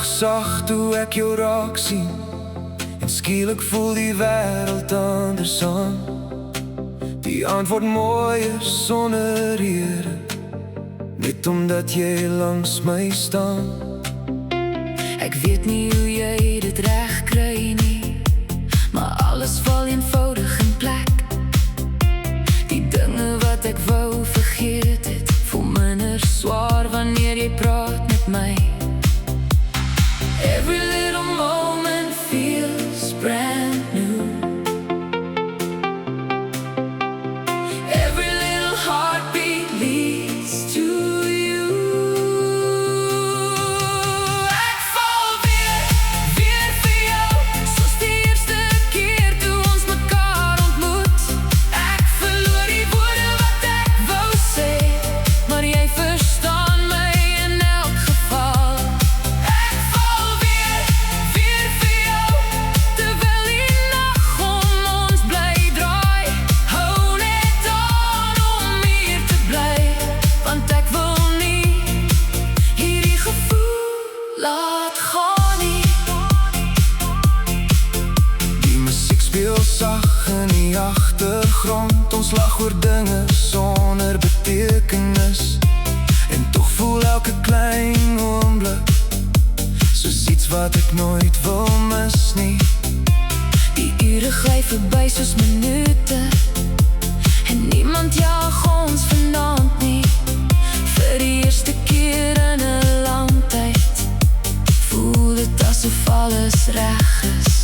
dag sag toe ek jou raak sien, en skielik voel die wêreld anders aan. Die antwoord mooier sonder rede, net omdat jy langs my staan. Ek weet nie hoe jy dit reg kry nie, maar alles val eenvoudig in plek. Die dinge wat ek wou vergeet het, voel minder swaar wanneer jy praat met my. Every little moment feels brand new. Every little heartbeat leads to you. Ek val weer vir jou, soos die eerste keer toe ons mekaar ontmoet. Ek verloor die woorde wat ek wou sê, maar jy verstaan my in elk geval. Ek val weer vir jou, terwyl die nag om ons bly draai. Hou net aan om hier te bly, want ek wil nie hierdie gevoel laat gaan nie. Die musiek speel sag in die agtergrond, ons lag oor dinge sonder betekenis. En tog voel elke klein oomblik soos iets wat ek nooit wil mis nie. Die ure gly verby soos minute, en niemand jag ons vanaand nie. Vir die eerste keer in 'n lang tyd voel dit asof alles reg is.